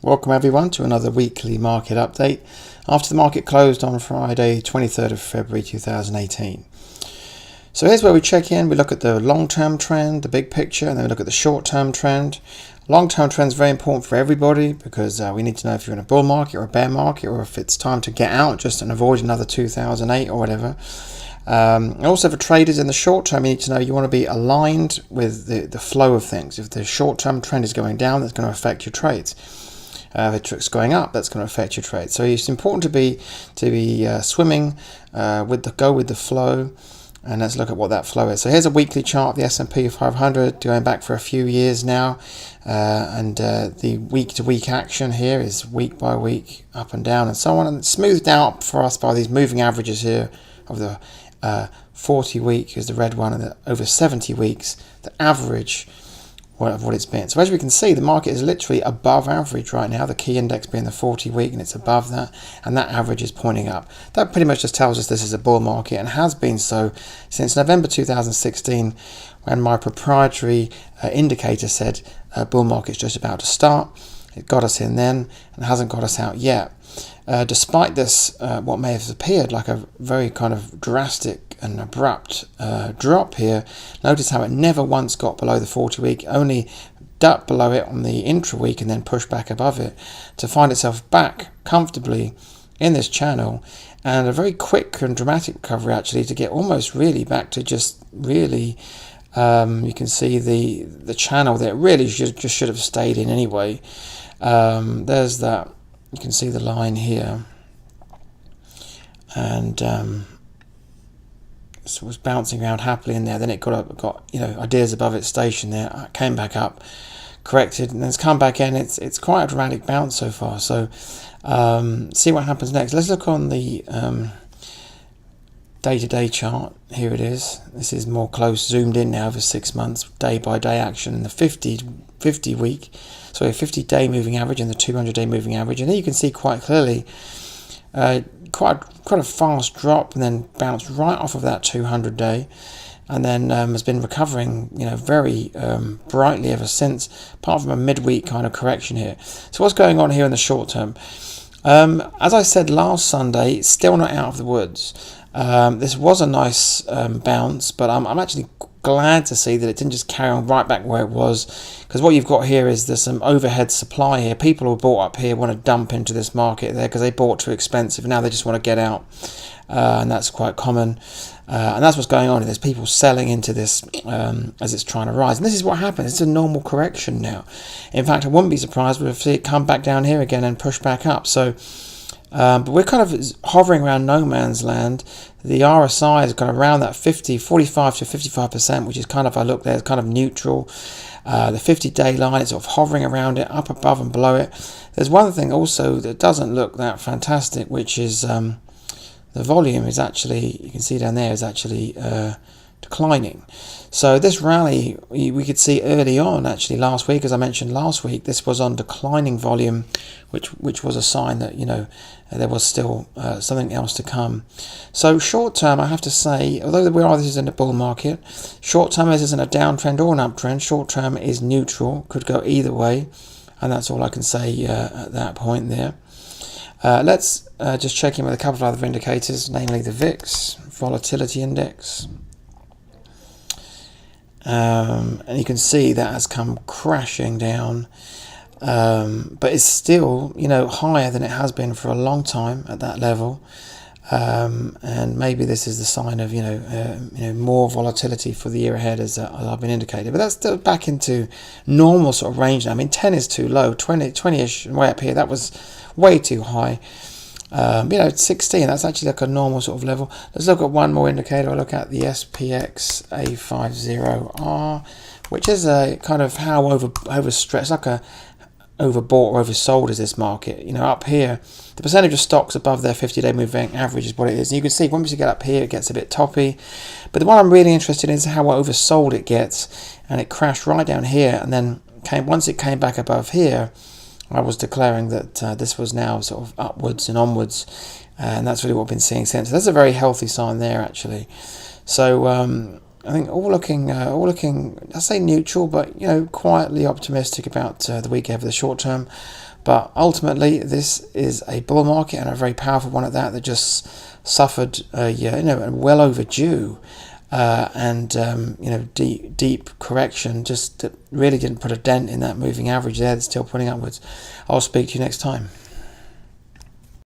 Welcome everyone to another weekly market update after the market closed on Friday 23rd of February 2018. So here's where we check in. We look at the long-term trend, the big picture, and then we look at the short-term trend. Long-term trend is very important for everybody because we need to know if you're in a bull market or a bear market, or if it's time to get out just and avoid another 2008 or whatever. And also for traders in the short term, you need to know you want to be aligned with the flow of things. If the short-term trend is going down, that's going to affect your trades. If it's going up, that's going to affect your trade. So it's important to be swimming go with the flow. And let's look at what that flow is. So here's a weekly chart of the S&P 500 going back for a few years now. The week-to-week action here is week by week, up and down and so on. And it's smoothed out for us by these moving averages here of the 40-week is the red one, and the over 70 weeks, the average of what it's been. So as we can see, the market is literally above average right now, the key index being the 40-week, and it's above that, and that average is pointing up. That pretty much just tells us this is a bull market, and has been so since November 2016, when my proprietary indicator said bull market's just about to start. It got us in then and hasn't got us out yet. Despite this, what may have appeared like a very kind of drastic and abrupt drop here, notice how it never once got below the 40-week, only dipped below it on the intra-week and then pushed back above it to find itself back comfortably in this channel, and a very quick and dramatic recovery actually to get almost really back to just really you can see the channel that really should have stayed in anyway. There's that. You can see the line here, and it was bouncing around happily in there. Then it got ideas above its station there, came back up, corrected, and then it's come back in. It's quite a dramatic bounce so far. So see what happens next. Let's look on the day-to-day chart. Here it is. This is more close, zoomed in now over 6 months, day-by-day action in the 50-week. So a 50-day moving average and the 200-day moving average, and there you can see quite clearly quite a fast drop, and then bounced right off of that 200-day, and then has been recovering, very brightly ever since, apart from a midweek kind of correction here. So what's going on here in the short term? As I said last Sunday, it's still not out of the woods. This was a nice bounce, but I'm actually glad to see that it didn't just carry on right back where it was, because what you've got here is there's some overhead supply here. People who bought up here want to dump into this market there because they bought too expensive, and now they just want to get out, and that's quite common, and that's what's going on. There's people selling into this as it's trying to rise, and this is what happens. It's a normal correction now. In fact, I wouldn't be surprised if we see it come back down here again and push back up. So but we're kind of hovering around no man's land. The RSI is kind of around that 45 to 55%, which is kind of, I look there, it's kind of neutral. The 50-day line is sort of hovering around it, up above and below it. There's one thing also that doesn't look that fantastic, which is the volume is actually, you can see down there, is actually declining. So this rally we could see early on, actually last week, as I mentioned last week, this was on declining volume, which was a sign that there was still something else to come. So short term, I have to say, although this is in a bull market, short term isn't a downtrend or an uptrend. Short term is neutral, could go either way, and that's all I can say at that point there. Let's just check in with a couple of other indicators, namely the VIX volatility index. And you can see that has come crashing down, but it's still higher than it has been for a long time at that level, and maybe this is the sign of more volatility for the year ahead, as I've been indicated. But that's still back into normal sort of range now. I mean, 10 is too low, 20-ish and way up here, that was way too high. 16, that's actually like a normal sort of level. Let's look at one more indicator. I'll look at the SPX A50R, which is a kind of how overstretched, like a overbought or oversold is this market. Up here, the percentage of stocks above their 50-day moving average is what it is. And you can see once you get up here, it gets a bit toppy. But the one I'm really interested in is how oversold it gets. And it crashed right down here, and then once it came back above here, I was declaring that this was now sort of upwards and onwards, and that's really what we've been seeing since. That's a very healthy sign there, actually. So I think all looking, I say neutral, but quietly optimistic about the week ahead for the short term. But ultimately, this is a bull market, and a very powerful one at that, that just suffered a well overdue deep correction, just that really didn't put a dent in that moving average there. That's still pointing upwards. I'll speak to you next time.